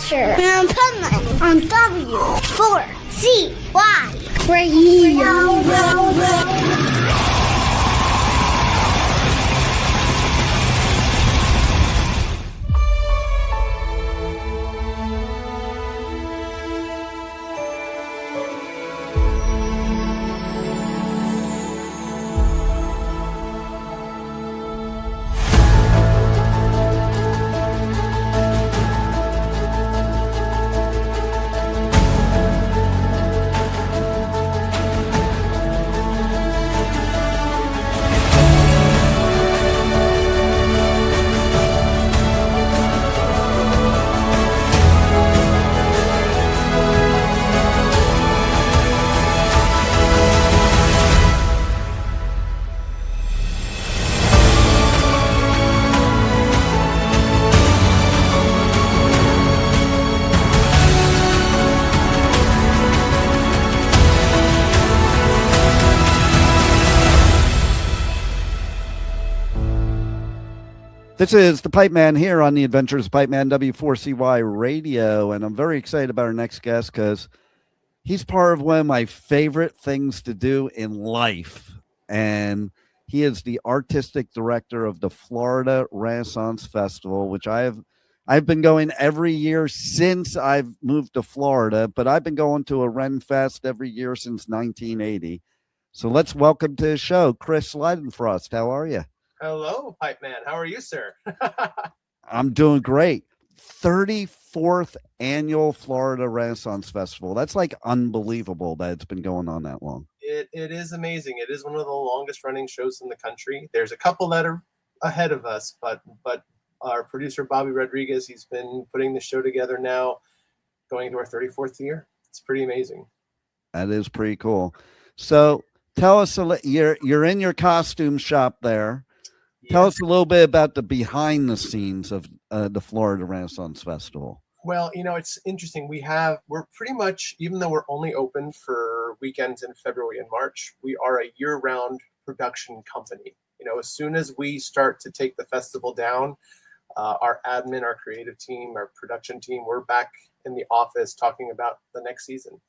adventure. And Pipeman on W4CY Radio. This is the Pipeman here on the Adventures of Pipeman W4CY Radio, and I'm very excited about our next guest because he's part of one of my favorite things to do in life, and he is the Artistic Director of the Florida Renaissance Festival, which I've been going every year since I've moved to Florida, but I've been going to a Ren Fest every year since 1980. So let's welcome to the show, Chris Leidenfrost. How are you? Hello, Pipeman. How are you, sir? I'm doing great. 34th annual Florida Renaissance Festival. That's like unbelievable that it's been going on that long. It is amazing. It is one of the longest running shows in the country. There's a couple that are ahead of us, but our producer, Bobby Rodriguez, he's been putting the show together now, going to our 34th year. It's pretty amazing. That is pretty cool. So tell us, you're in your costume shop there. Tell us a little bit about the behind the scenes of the Florida Renaissance Festival. Well, it's interesting. We're pretty much, even though we're only open for weekends in February and March, we are a year-round production company. As soon as we start to take the festival down, our admin, our creative team, our production team, we're back in the office talking about the next season.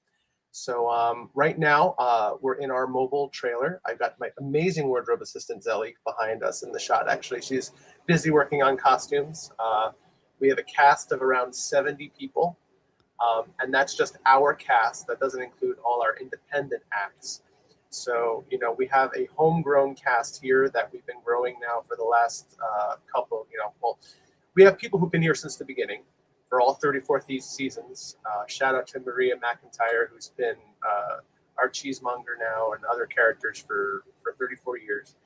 So right now, we're in our mobile trailer. I've got my amazing wardrobe assistant, Zelly, behind us in the shot. Actually, she's busy working on costumes. We have a cast of around 70 people, and that's just our cast. That doesn't include all our independent acts. So, we have a homegrown cast here that we've been growing now for the last couple, we have people who've been here since the beginning. For all 34 seasons. Shout out to Maria McIntyre, who's been our cheesemonger now and other characters for 34 years.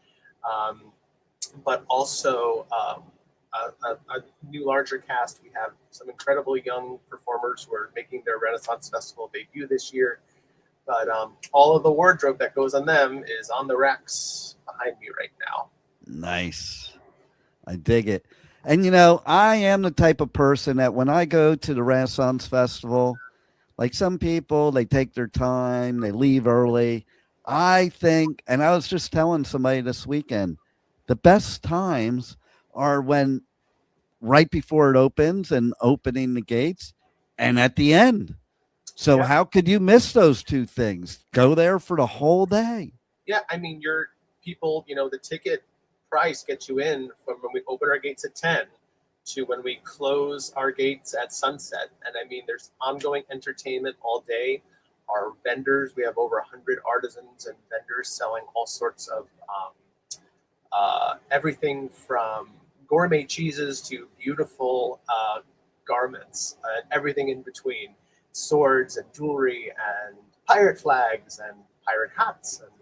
But also a new larger cast. We have some incredible young performers who are making their Renaissance Festival debut this year. But all of the wardrobe that goes on them is on the racks behind me right now. Nice. I dig it. And, I am the type of person that when I go to the Renaissance Festival, like some people, they take their time, they leave early. I think, and I was just telling somebody this weekend, the best times are when right before it opens and opening the gates and at the end. So How could you miss those two things? Go there for the whole day. Yeah, I mean, your people, the ticket price gets you in from when we open our gates at 10 to when we close our gates at sunset. And I mean, there's ongoing entertainment all day. Our vendors, we have over 100 artisans and vendors selling all sorts of everything from gourmet cheeses to beautiful garments and everything in between, swords and jewelry and pirate flags and pirate hats and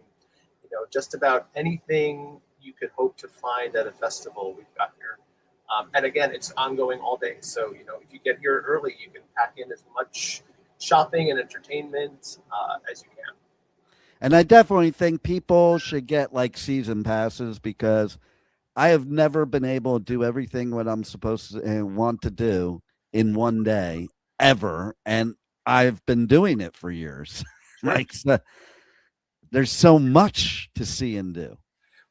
just about anything you could hope to find at a festival we've got here. And again, it's ongoing all day. So, if you get here early, you can pack in as much shopping and entertainment as you can. And I definitely think people should get like season passes because I have never been able to do everything what I'm supposed to and want to do in one day ever. And I've been doing it for years. There's so much to see and do.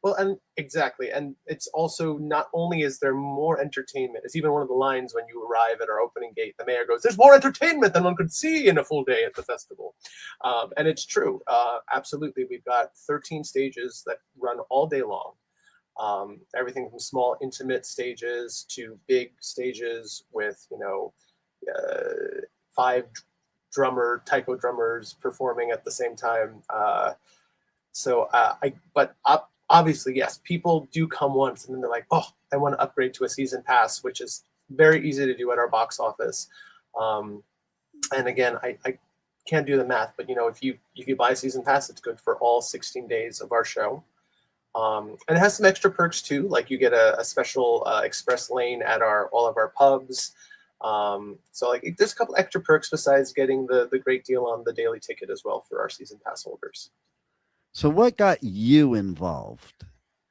Well, and exactly. And it's also not only is there more entertainment, it's even one of the lines when you arrive at our opening gate, the mayor goes, "There's more entertainment than one could see in a full day at the festival." And it's true. Absolutely. We've got 13 stages that run all day long. Everything from small, intimate stages to big stages with, five taiko drummers performing at the same time. Obviously, yes, people do come once and then they're like, "Oh, I want to upgrade to a season pass," which is very easy to do at our box office. And again, I can't do the math, but if you buy a season pass, it's good for all 16 days of our show. And it has some extra perks too, like you get a special express lane at all of our pubs. So like there's a couple extra perks besides getting the great deal on the daily ticket as well for our season pass holders. So what got you involved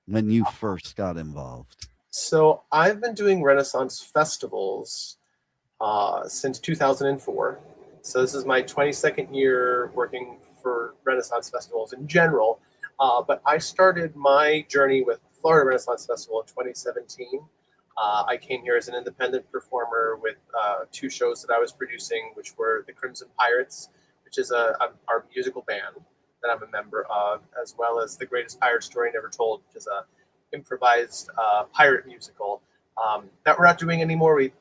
when you first got involved? So I've been doing Renaissance festivals since 2004. So this is my 22nd year working for Renaissance festivals in general. But I started my journey with Florida Renaissance Festival in 2017. I came here as an independent performer with 2 shows that I was producing, which were the Crimson Pirates, which is our musical band that I'm a member of, as well as The Greatest Pirate Story Never Told, which is a improvised pirate musical that we're not doing anymore. We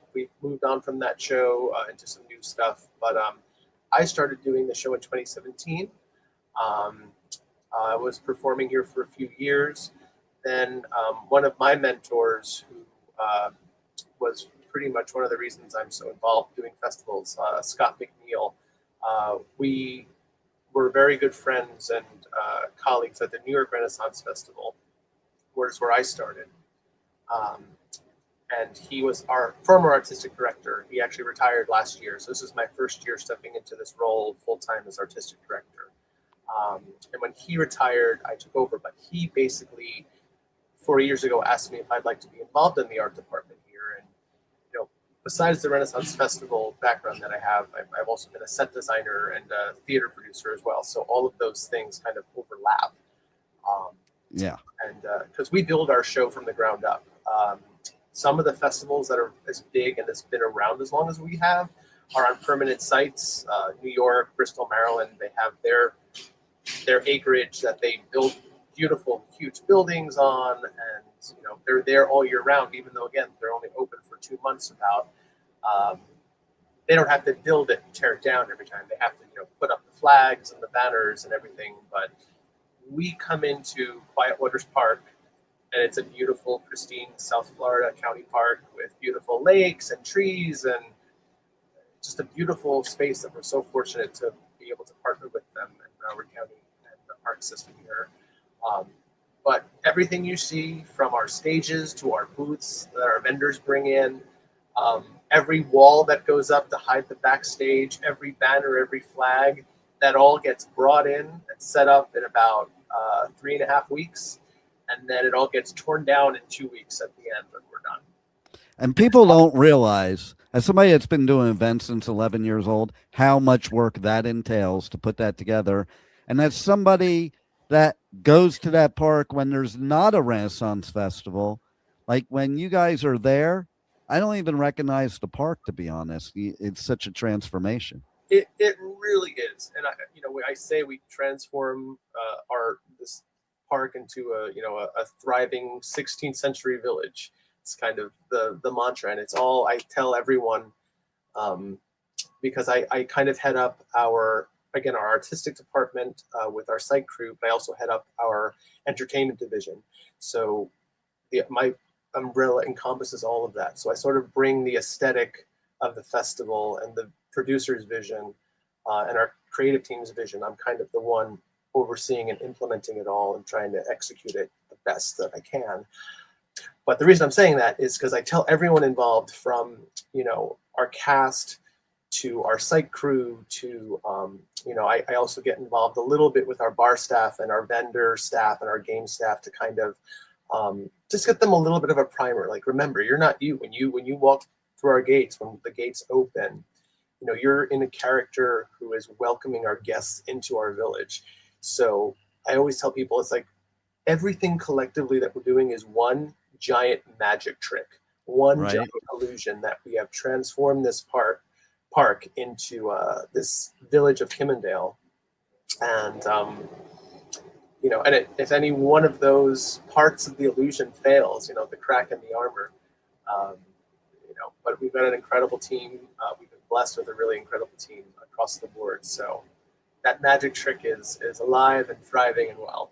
moved on from that show into some new stuff, but I started doing the show in 2017. I was performing here for a few years. Then one of my mentors, who was pretty much one of the reasons I'm so involved doing festivals, Scott McNeil, we were very good friends and colleagues at the New York Renaissance Festival, where I started. And he was our former artistic director. He actually retired last year. So this is my first year stepping into this role full-time as artistic director. And when he retired, I took over. But he basically, 4 years ago, asked me if I'd like to be involved in the art department here. And besides the Renaissance Festival background that I have, I've also been a set designer and a theater producer as well. So all of those things kind of overlap. Yeah. And because we build our show from the ground up. Some of the festivals that are as big and has been around as long as we have are on permanent sites. New York, Bristol, Maryland, they have their acreage that they build beautiful, huge buildings on, and they're there all year round. Even though again they're only open for 2 months, they don't have to build it and tear it down every time. They have to put up the flags and the banners and everything. But we come into Quiet Waters Park, and it's a beautiful, pristine South Florida county park with beautiful lakes and trees and just a beautiful space that we're so fortunate to be able to partner with them in Broward County and the park system here. But everything you see, from our stages to our booths that our vendors bring in, every wall that goes up to hide the backstage, every banner, every flag, that all gets brought in and set up in about 3.5 weeks. And then it all gets torn down in 2 weeks at the end when we're done. And people don't realize, as somebody that's been doing events since 11 years old, how much work that entails to put that together. And as somebody that goes to that park when there's not a Renaissance Festival, like when you guys are there, I don't even recognize the park, to be honest. It's such a transformation. It really is. And I say we transform this park into a thriving 16th century village. It's kind of the mantra, and it's all I tell everyone, because I kind of head up our artistic department with our site crew, but I also head up our entertainment division. So my umbrella encompasses all of that. So I sort of bring the aesthetic of the festival and the producer's vision and our creative team's vision. I'm kind of the one overseeing and implementing it all and trying to execute it the best that I can. But the reason I'm saying that is because I tell everyone involved, from our cast to our site crew to I also get involved a little bit with our bar staff and our vendor staff and our game staff to kind of just get them a little bit of a primer. Like, remember, you're not you. When you walk through our gates, when the gates open, you're in a character who is welcoming our guests into our village. So I always tell people, it's like, everything collectively that we're doing is one giant magic trick, one Right. giant illusion that we have transformed this park into this village of Kimmendale. And, if any one of those parts of the illusion fails, the crack in the armor, but we've got an incredible team. We've been blessed with a really incredible team across the board. So that magic trick is alive and thriving and well.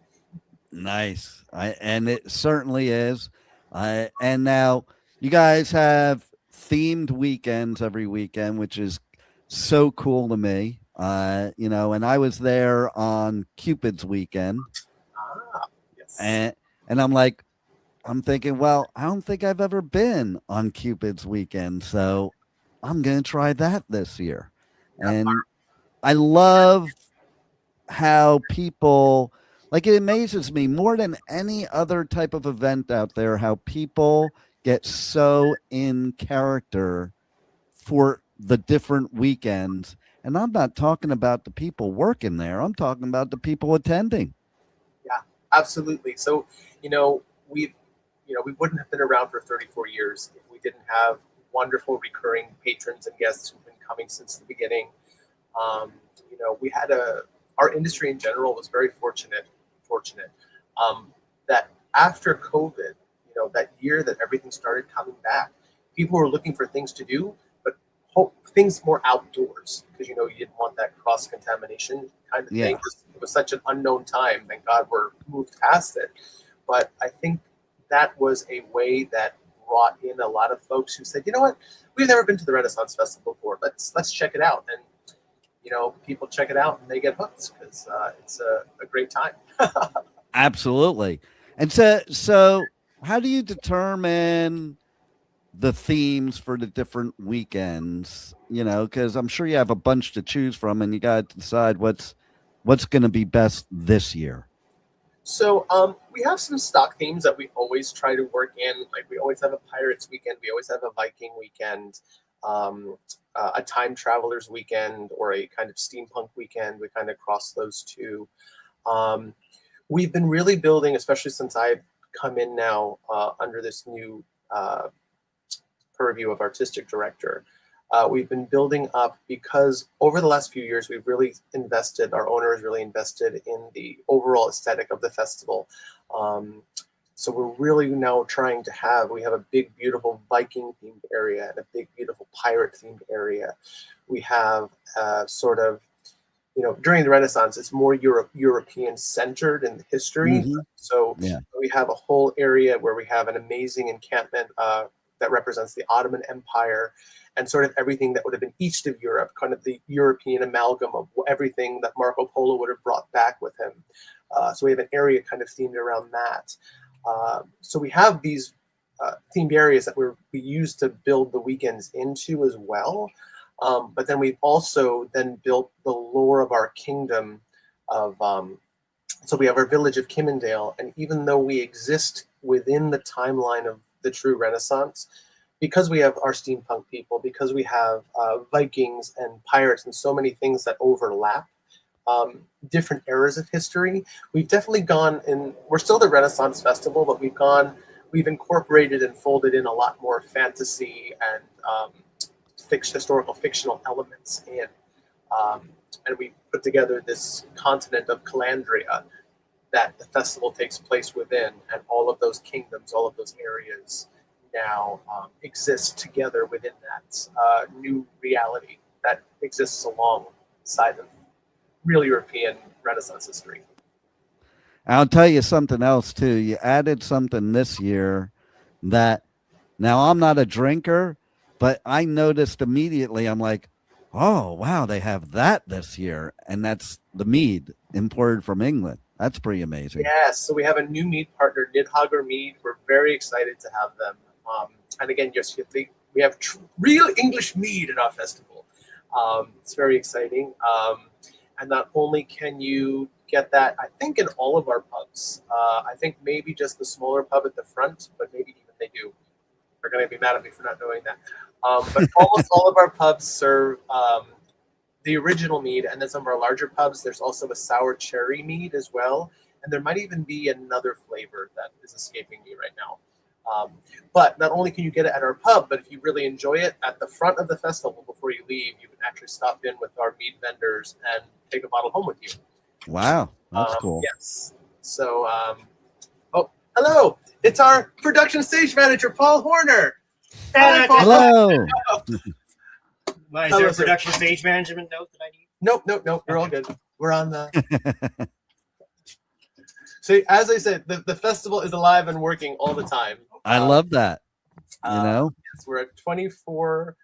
Nice. And it certainly is. And now you guys have themed weekends every weekend, which is so cool to me. And I was there on Cupid's weekend. Yes. And I'm thinking, well, I don't think I've ever been on Cupid's weekend, so I'm going to try that this year. And I love how people, like, it amazes me more than any other type of event out there, how people get so in character for the different weekends. And I'm not talking about the people working there. I'm talking about the people attending. Yeah, absolutely. So, we wouldn't have been around for 34 years if we didn't have wonderful recurring patrons and guests who've been coming since the beginning. We had our industry in general was very fortunate that after COVID, that year that everything started coming back, people were looking for things to do, but things more outdoors, because you didn't want that cross-contamination kind of thing. It was such an unknown time. Thank God we're moved past it. But I think that was a way that brought in a lot of folks who said, you know what, we've never been to the Renaissance Festival before. Let's check it out. And people check it out and they get hooked because it's a great time. Absolutely. And so how do you determine the themes for the different weekends? Because I'm sure you have a bunch to choose from, and you got to decide what's going to be best this year. So we have some stock themes that we always try to work in. Like, we always have a Pirates weekend. We always have a Viking weekend, a time travelers weekend, or a kind of steampunk weekend. We kind of cross those two. We've been really building, especially since I've come in now under this new purview of artistic director. We've been building up, because over the last few years, we've really invested, our owner has really invested in the overall aesthetic of the festival. So we're really now trying to we have a big, beautiful Viking themed area and a big, beautiful pirate themed area. We have sort of, during the Renaissance, it's more European centered in the history. Mm-hmm. So we have a whole area where we have an amazing encampment that represents the Ottoman Empire and sort of everything that would have been east of Europe, kind of the European amalgam of everything that Marco Polo would have brought back with him. So we have an area kind of themed around that. So we have these themed areas that we use to build the weekends into as well. But then we've also then built the lore of our kingdom of, so we have our village of Kimmendale, and even though we exist within the timeline of the true Renaissance, because we have our steampunk people, because we have Vikings and pirates and so many things that overlap different eras of history, we've definitely gone in. We're still the Renaissance Festival, but we've incorporated and folded in a lot more fantasy and historical fictional elements in. And we put together this continent of Calandria that the festival takes place within, and all of those kingdoms, all of those areas now exist together within that new reality that exists alongside of real European Renaissance history. I'll tell you something else too. You added something this year that, now I'm not a drinker, but I noticed immediately. I'm like, oh wow, they have that this year, and that's the mead imported from England. That's pretty amazing. Yes, so we have a new mead partner, Nidhager Mead. We're very excited to have them. And again, yes, we have real English mead at our festival. It's very exciting. And not only can you get that, I think, in all of our pubs. I think maybe just the smaller pub at the front, but maybe even they do. They're going to be mad at me for not knowing that. But almost all of our pubs serve the original mead, and then some of our larger pubs, there's also a sour cherry mead as well. and there might even be another flavor that is escaping me right now. But not only can you get it at our pub, but if you really enjoy it, at the front of the festival before you leave, you can actually stop in with our meat vendors and take a bottle home with you. Wow, that's cool. Yes. So, oh, hello. It's our production stage manager, Paul Horner. Hi, Paul. Hello. Is there a production stage management note that I need? Nope. We're all good. We're on the... So, as I said, the festival is alive and working all the time. I love that. You know? Yes, we're at 24,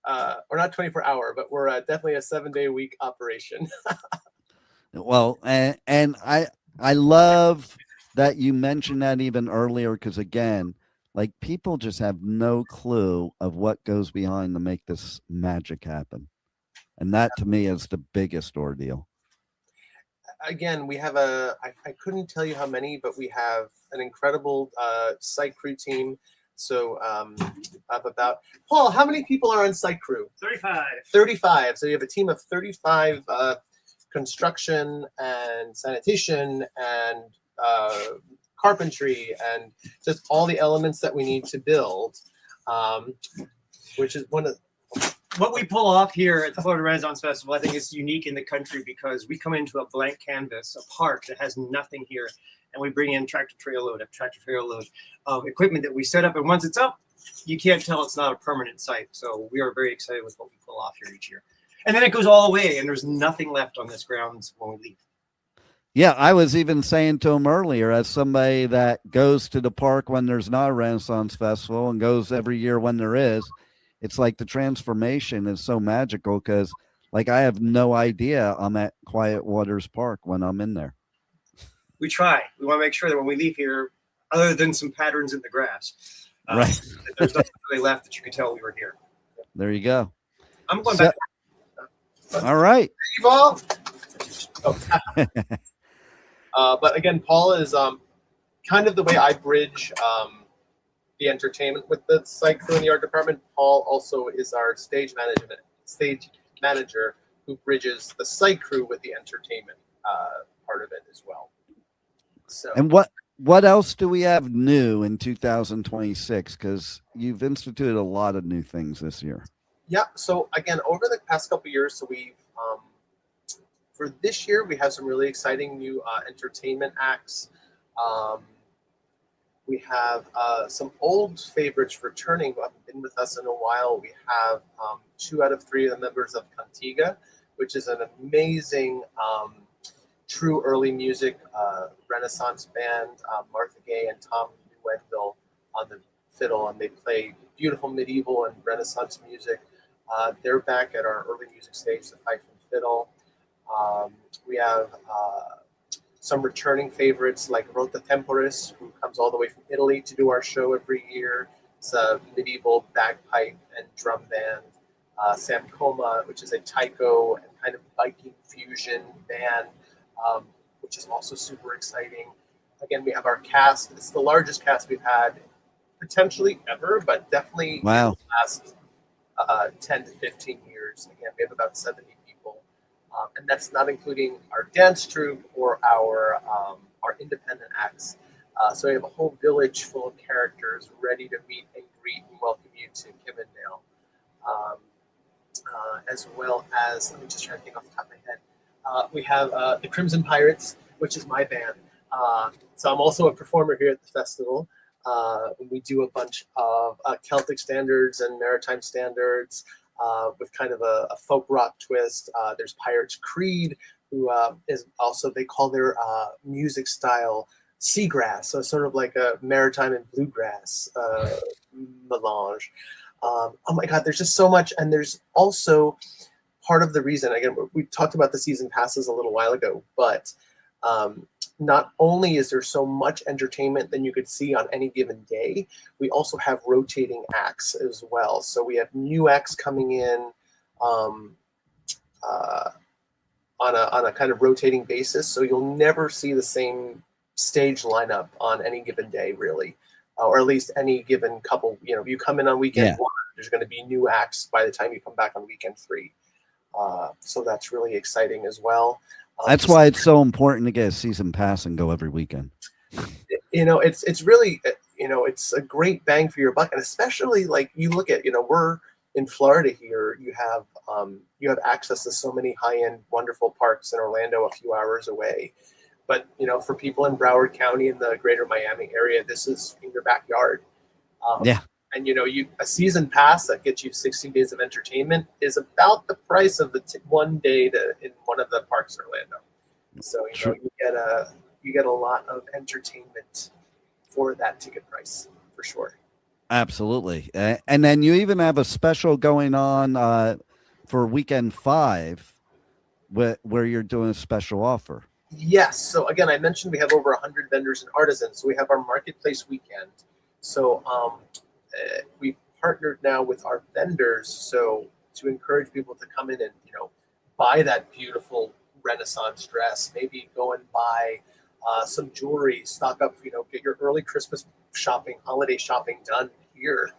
or not 24 hour, but we're definitely a 7-day a week operation. Well, and I love that you mentioned that even earlier, because again, like, people just have no clue of what goes behind to make this magic happen. And that to me is the biggest ordeal. Again, we have I couldn't tell you how many, but we have an incredible site crew team. So of about, Paul, how many people are on site crew? 35. 35. So you have a team of 35 construction and sanitation and carpentry and just all the elements that we need to build, which is one of what we pull off here at the Florida Renaissance Festival. I think is unique in the country because we come into a blank canvas, a park that has nothing here, and we bring in tractor trailer load of equipment that we set up, and once it's up, you can't tell it's not a permanent site. So we are very excited with what we pull off here each year. And then it goes all away, and there's nothing left on this grounds when we leave. Yeah, I was even saying to him earlier, as somebody that goes to the park when there's not a Renaissance Festival and goes every year when there is, it's like the transformation is so magical because, like, I have no idea I'm at Quiet Waters Park when I'm in there. We try. We want to make sure that when we leave here, other than some patterns in the grass, Right, there's nothing really left that you could tell we were here. there you go. I'm going back. All right. Paul. But again, Paul is kind of the way I bridge the entertainment with the site crew in the art department. Paul also is our stage manager who bridges the site crew with the entertainment part of it as well. So, And what else do we have new in 2026? Because you've instituted a lot of new things this year. yeah. So again, over the past couple of years, so we've for this year we have some really exciting new entertainment acts. We have some old favorites returning who haven't been with us in a while. We have 2 out of 3 of the members of Cantiga, which is an amazing true early music Renaissance band. Martha Gay and Tom Newendell on the fiddle, and they play beautiful medieval and Renaissance music. They're back at our early music stage, the Fife and Fiddle. We have some returning favorites like Rota Temporis, who comes all the way from Italy to do our show every year. It's a medieval bagpipe and drum band. Sam Coma, which is a taiko and kind of Viking fusion band, which is also super exciting. Again, we have our cast. It's the largest cast we've had potentially ever, but definitely in the last 10 to 15 years. Again, we have about 70 people. And that's not including our dance troupe or our independent acts. So we have a whole village full of characters ready to meet and greet and welcome you to Kimmendale. As well as, let me just try to think off the top of my head. We have the Crimson Pirates, which is my band. So I'm also a performer here at the festival. We do a bunch of Celtic standards and maritime standards. With kind of a folk rock twist. There's Pirates Creed, who is also, they call their music style seagrass, so sort of like a maritime and bluegrass melange. Oh my God, there's just so much. And there's also part of the reason, again, we talked about the season passes a little while ago, but not only is there so much entertainment than you could see on any given day, we also have rotating acts as well. So we have new acts coming in on a kind of rotating basis. So you'll never see the same stage lineup on any given day, really, or at least any given couple. You know, you come in on weekend 1, there's going to be new acts by the time you come back on weekend 3. So that's really exciting as well. That's why it's so important to get a season pass and go every weekend. It's really, it's a great bang for your buck. And especially like you look at, we're in Florida here, you have access to so many high-end, wonderful parks in Orlando, a few hours away. But, for people in Broward County in the greater Miami area, this is in your backyard. Yeah. And, a season pass that gets you 60 days of entertainment is about the price of the one day in one of the parks in Orlando. So, you get a lot of entertainment for that ticket price, for sure. Absolutely. And then you even have a special going on for weekend 5 where you're doing a special offer. Yes. So again, I mentioned we have over 100 vendors and artisans. So we have our marketplace weekend. So we've partnered now with our vendors. So to encourage people to come in and, buy that beautiful Renaissance dress, maybe go and buy some jewelry, stock up, get your early Christmas shopping, holiday shopping done here.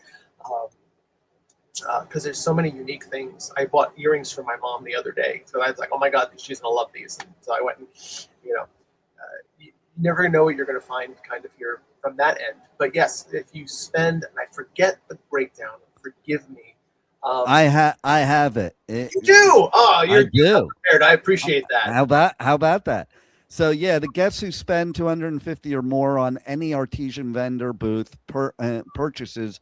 Because there's so many unique things. I bought earrings for my mom the other day. So I was like, oh my God, she's going to love these. And so I went and, you never know what you're going to find kind of here from that end. But yes, if you spend, and I forget the breakdown, forgive me. I have it. You do? Oh, you're prepared. I appreciate that. How about that? So yeah, the guests who spend $250 or more on any artisan vendor booth purchases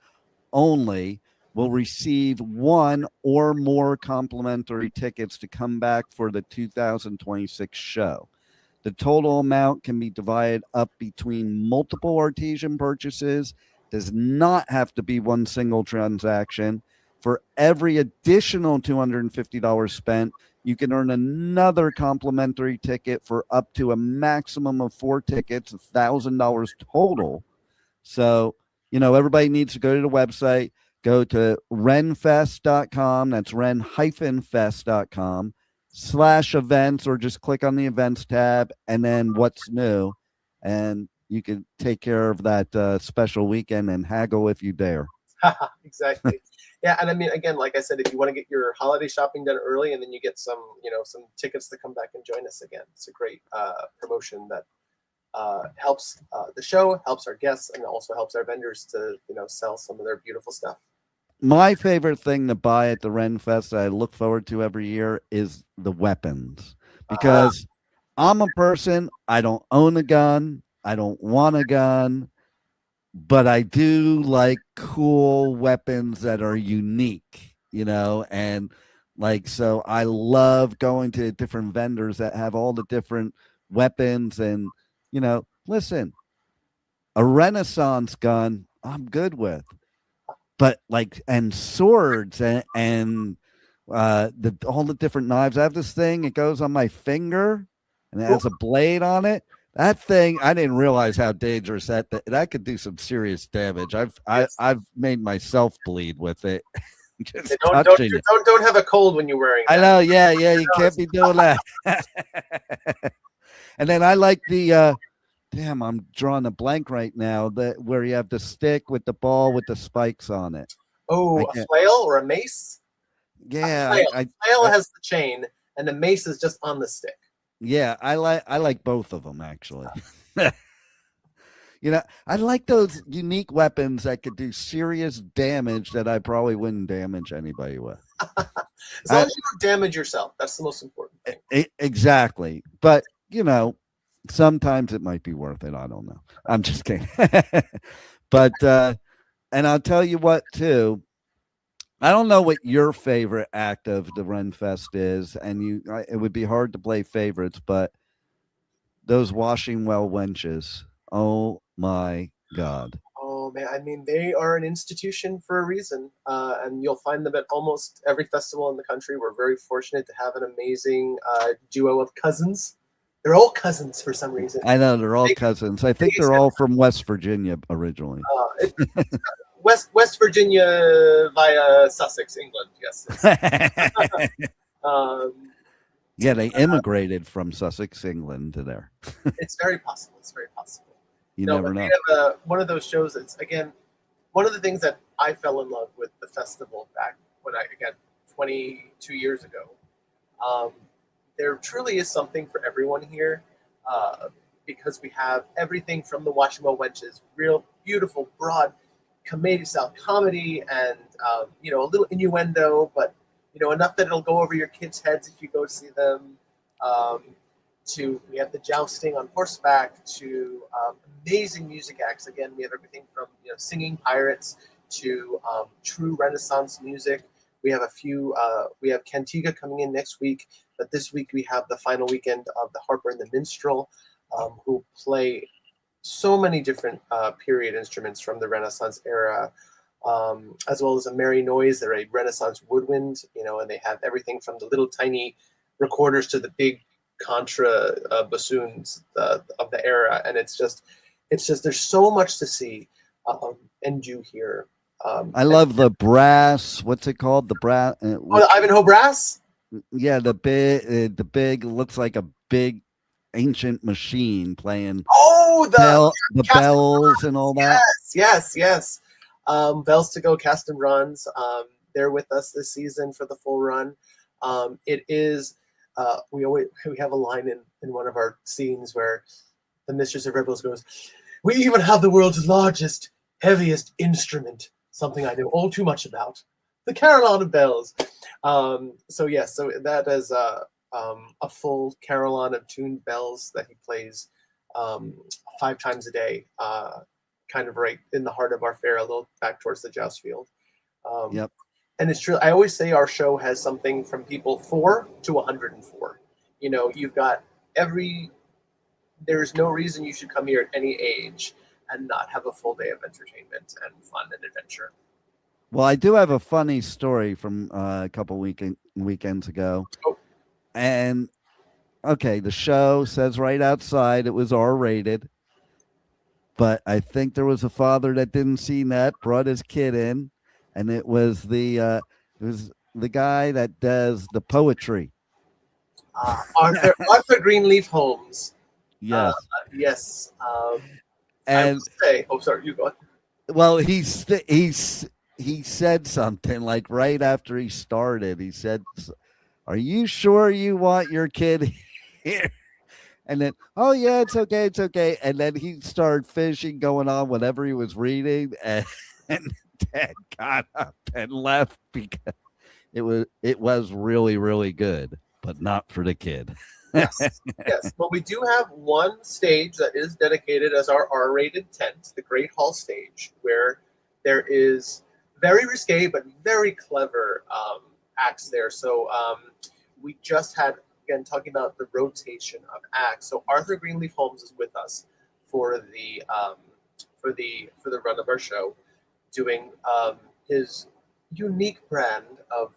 only will receive 1 or more complimentary tickets to come back for the 2026 show. The total amount can be divided up between multiple artisan purchases, does not have to be one single transaction. For every additional $250 spent, you can earn another complimentary ticket for up to a maximum of 4 tickets, $1,000 total. So, everybody needs to go to the website. Go to renfest.com. That's ren-fest.com/events, or just click on the events tab and then what's new. And you can take care of that special weekend and haggle if you dare. Exactly. Yeah. And I mean, again, like I said, if you want to get your holiday shopping done early and then you get some tickets to come back and join us again, it's a great promotion that helps the show, helps our guests, and also helps our vendors to, sell some of their beautiful stuff. My favorite thing to buy at the Ren Fest that I look forward to every year is the weapons, because I'm a person, I don't own a gun, I don't want a gun, but I do like cool weapons that are unique, and so I love going to different vendors that have all the different weapons. And, listen, a Renaissance gun, I'm good with. But and swords and all the different knives. I have this thing, it goes on my finger and it has a blade on it. That thing, I didn't realize how dangerous that could do some serious damage. I've made myself bleed with it. Just don't have a cold when you're wearing that. I know, yeah, you can't be doing that. And then I like the damn, I'm drawing a blank right now. Where you have the stick with the ball with the spikes on it. Oh, a flail or a mace? Yeah, a flail has the chain, and the mace is just on the stick. Yeah, I like both of them actually. I like those unique weapons that could do serious damage that I probably wouldn't damage anybody with. As long as you don't damage yourself, that's the most important thing. Exactly, but sometimes it might be worth it. I don't know. I'm just kidding. But and I'll tell you what too. I don't know what your favorite act of the Ren Fest is, and it would be hard to play favorites, but those washing well wenches. Oh my God. Oh man, I mean, they are an institution for a reason, and you'll find them at almost every festival in the country. We're very fortunate to have an amazing duo of cousins. They're all cousins for some reason. I know, they're all cousins. I think they're all from West Virginia originally. West Virginia via Sussex, England. Yes. Yeah, they immigrated from Sussex, England to there. It's very possible. It's very possible. You never know. We have one of those shows that's, again, one of the things that I fell in love with the festival back when 22 years ago. there truly is something for everyone here, because we have everything from the Washimo Wenches, real beautiful, broad, comedy-style comedy, and you know, a little innuendo, but you know, enough that it'll go over your kids' heads if you go see them. We have the jousting on horseback, to amazing music acts. Again, we have everything from, you know, singing pirates to true Renaissance music. We have we have Cantiga coming in next week, but this week we have the final weekend of the Harper and the Minstrel, who play so many different period instruments from the Renaissance era, as well as a merry noise. They're a Renaissance woodwind, you know, and they have everything from the little tiny recorders to the big contra bassoons of the era. And it's just there's so much to see and do here. I love the brass. What's it called? The brass. The Ivanhoe brass. Yeah, the big looks like a big ancient machine playing. Oh, the bells and all that. Yes. Bells to go, cast and runs. They're with us this season for the full run. It is. We have a line in one of our scenes where the Mistress of Rebels goes, "We even have the world's largest, heaviest instrument, something I know all too much about, the carillon of bells." So that is a full carillon of tuned bells that he plays 5 times a day, kind of right in the heart of our fair, a little back towards the joust field. Yep. And it's true. I always say our show has something from people 4 to 104. You know, you've got there's no reason you should come here at any age and not have a full day of entertainment and fun and adventure. Well, I do have a funny story from a couple weekends ago. Oh. And okay, the show says right outside it was R-rated, but I think there was a father that didn't see that, brought his kid in, and it was the guy that does the poetry. Arthur Greenleaf Holmes. Yes. Yes. And I will say, sorry, you go on. Well, he said something like right after he started. He said, "Are you sure you want your kid here?" And then, "Oh yeah, it's okay." And then he started finishing, going on whatever he was reading, and Dad got up and left because it was really, really good, but not for the kid. Yes. But we do have one stage that is dedicated as our R-rated tent, the Great Hall stage, where there is very risque but very clever acts there. So we just had, again, talking about the rotation of acts. So Arthur Greenleaf Holmes is with us for the run of our show, doing his unique brand of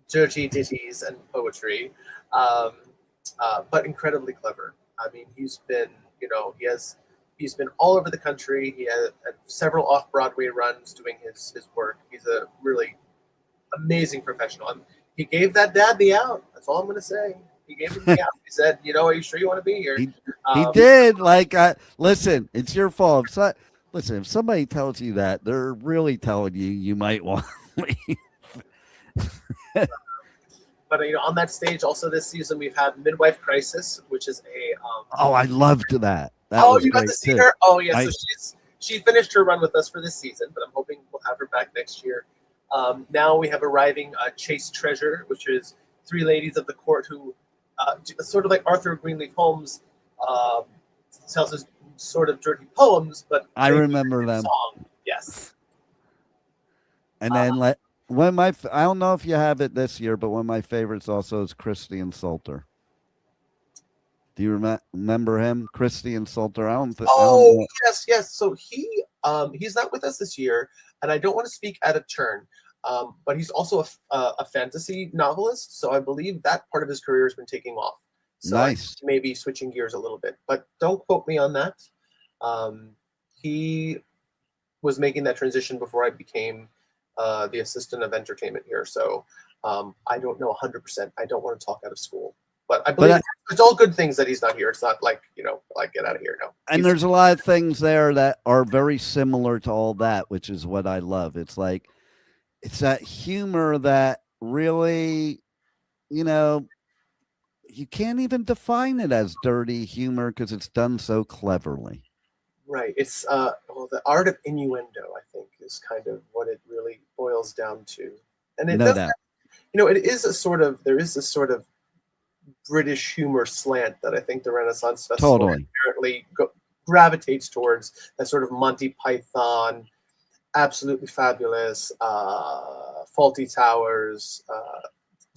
dirty ditties and poetry. But incredibly clever. I mean, he's been all over the country. He had several off-Broadway runs doing his work. He's a really amazing professional. And he gave that dad the out. That's all I'm going to say. He gave him the out. He said, "Are you sure you want to be here?" He did. Like, listen, it's your fault. Listen, if somebody tells you that, they're really telling you might want to leave. But on that stage, also this season, we've had Midwife Crisis, which is a. I loved that. You got to see her. Oh yeah, so she finished her run with us for this season, but I'm hoping we'll have her back next year. Now we have arriving Chase Treasure, which is 3 ladies of the court who, sort of like Arthur Greenleaf Holmes, tells us sort of dirty poems, but I remember them. Song. Yes. And then I don't know if you have it this year, but one of my favorites also is Christian Salter. Do you remember him, Christian Salter? Yes. So he's not with us this year, and I don't want to speak out of turn, but he's also a fantasy novelist. So I believe that part of his career has been taking off. So nice. Maybe switching gears a little bit, but don't quote me on that. He was making that transition before I became the assistant of entertainment here. So I don't know 100%. I don't want to talk out of school, but I believe it's all good things that he's not here. It's not like, like get out of here. No. And there's a lot of things there that are very similar to all that, which is what I love. It's like, it's that humor that really, you can't even define it as dirty humor because it's done so cleverly. Right. It's well, the art of innuendo, I think, is kind of what it really boils down to. And it No does, doubt. it is there is a sort of British humor slant that I think the Renaissance Festival Totally. apparently gravitates towards, that sort of Monty Python, Absolutely Fabulous, Faulty Towers,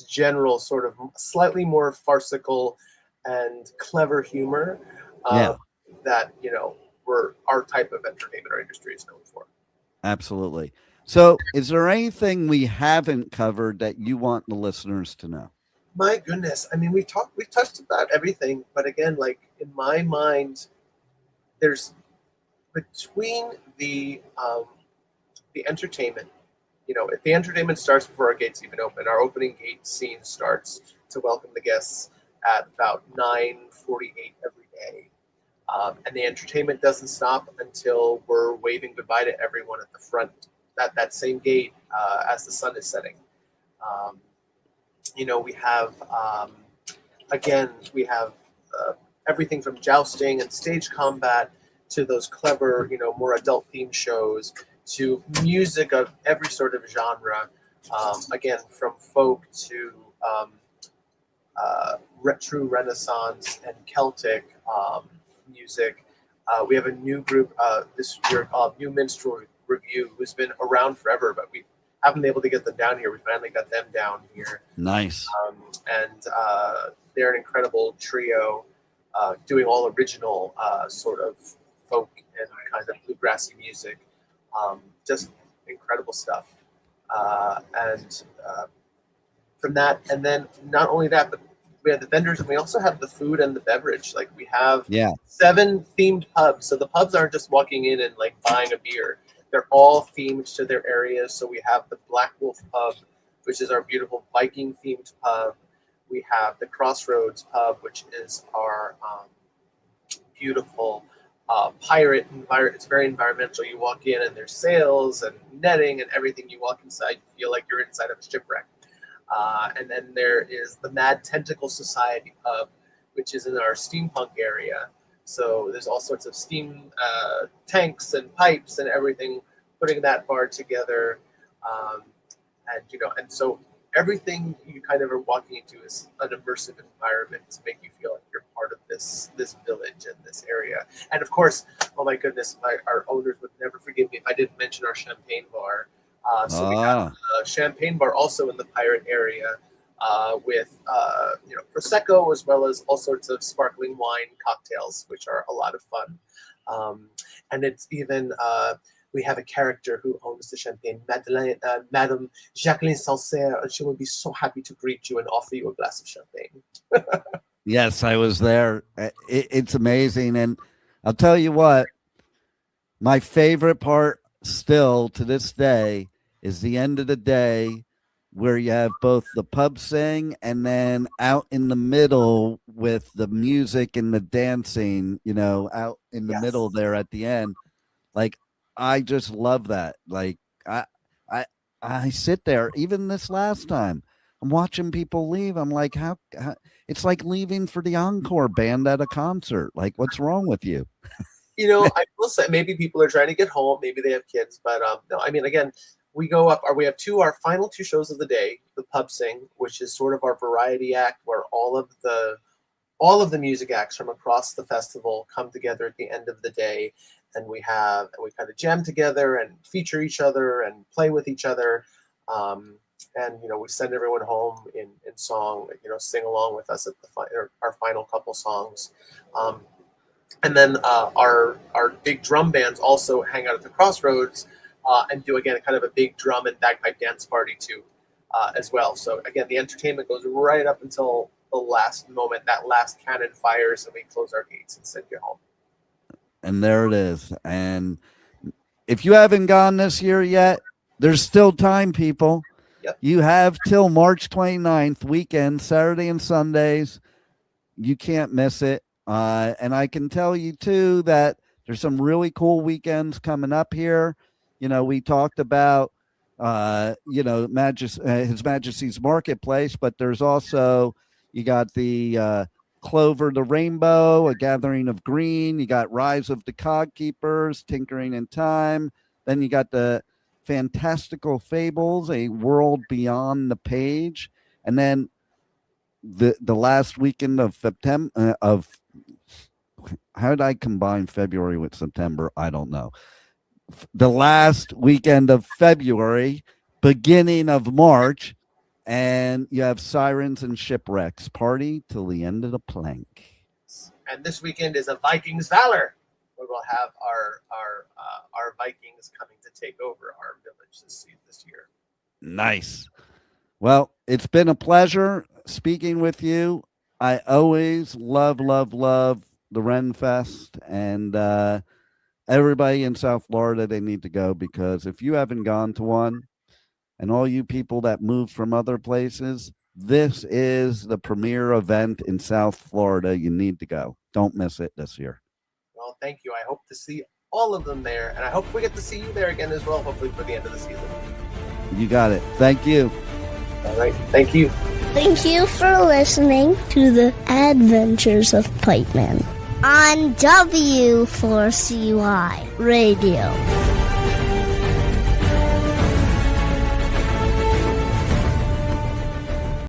general sort of slightly more farcical and clever humor Yeah. that, we're our type of entertainment or industry is known for. Absolutely. So, is there anything we haven't covered that you want the listeners to know? My goodness. I mean, we touched about everything, but again, like in my mind, there's between the entertainment, if the entertainment starts before our gates even open, our opening gate scene starts to welcome the guests at about 9:48 every day. And the entertainment doesn't stop until we're waving goodbye to everyone at the front, that same gate as the sun is setting. We have, we have everything from jousting and stage combat to those clever, more adult themed shows, to music of every sort of genre. Again, from folk to true Renaissance and Celtic music. We have a new group this year called New Minstrel Review, who's been around forever, but we haven't been able to get them down here. We finally got them down here. Nice. And they're an incredible trio, doing all original sort of folk and kind of bluegrassy music. Just incredible stuff. And from that, and then not only that, but we have the vendors, and we also have the food and the beverage. Like we have 7 themed pubs. So the pubs aren't just walking in and like buying a beer. They're all themed to their areas. So we have the Black Wolf Pub, which is our beautiful Viking themed pub. We have the Crossroads Pub, which is our beautiful pirate environment. It's very environmental. You walk in and there's sails and netting and everything. You walk inside, you feel like you're inside of a shipwreck. And then there is the Mad Tentacle Society Pub, which is in our steampunk area. So there's all sorts of steam tanks and pipes and everything, putting that bar together. And so everything you kind of are walking into is an immersive environment to make you feel like you're part of this village and this area. And of course, oh my goodness, our owners would never forgive me if I didn't mention our champagne bar. So we have a champagne bar also in the pirate area with Prosecco, as well as all sorts of sparkling wine cocktails, which are a lot of fun. And it's even, we have a character who owns the champagne, Madame Jacqueline Sancerre, and she will be so happy to greet you and offer you a glass of champagne. Yes, I was there. It's amazing. And I'll tell you what, my favorite part still to this day is the end of the day where you have both the pub sing and then out in the middle with the music and the dancing, out in the middle there at the end. Like, I just love that. Like, I sit there, even this last time, I'm watching people leave. I'm like, how it's like leaving for the encore band at a concert. Like, what's wrong with you? I will say maybe people are trying to get home. Maybe they have kids, but no. I mean, again, we go up. We have our final 2 shows of the day. The Pub Sing, which is sort of our variety act, where all of the music acts from across the festival come together at the end of the day, and we kind of jam together and feature each other and play with each other. And we send everyone home in song. Sing along with us at our final couple songs. And then our big drum bands also hang out at the Crossroads and do, again, kind of a big drum and bagpipe dance party too, as well. So again, the entertainment goes right up until the last moment, that last cannon fires, and we close our gates and send you home. And there it is. And if you haven't gone this year yet, there's still time, people. Yep. You have till March 29th, weekend, Saturday and Sundays. You can't miss it. And I can tell you, too, that there's some really cool weekends coming up here. We talked about, His Majesty's Marketplace, but there's also, You got the Clover the Rainbow, A Gathering of Green. You got Rise of the Cogkeepers, Tinkering in Time. Then you got the Fantastical Fables, A World Beyond the Page. And then the last weekend of September, how did I combine February with September? I don't know. The last weekend of February, beginning of March, and you have Sirens and Shipwrecks, party till the end of the plank. And this weekend is a Vikings Valor, where we'll have our Vikings coming to take over our village this year. Nice. Well, it's been a pleasure speaking with you. I always love the Ren Fest, and everybody in South Florida, they need to go, because if you haven't gone to one, and all you people that move from other places, this is the premier event in South Florida. You need to go. Don't miss it this year. Well, thank you. I hope to see all of them there, and I hope we get to see you there again as well, hopefully for the end of the season. You got it. Thank you. All right. Thank you. Thank you for listening to the Adventures of Pipeman on W4CY Radio.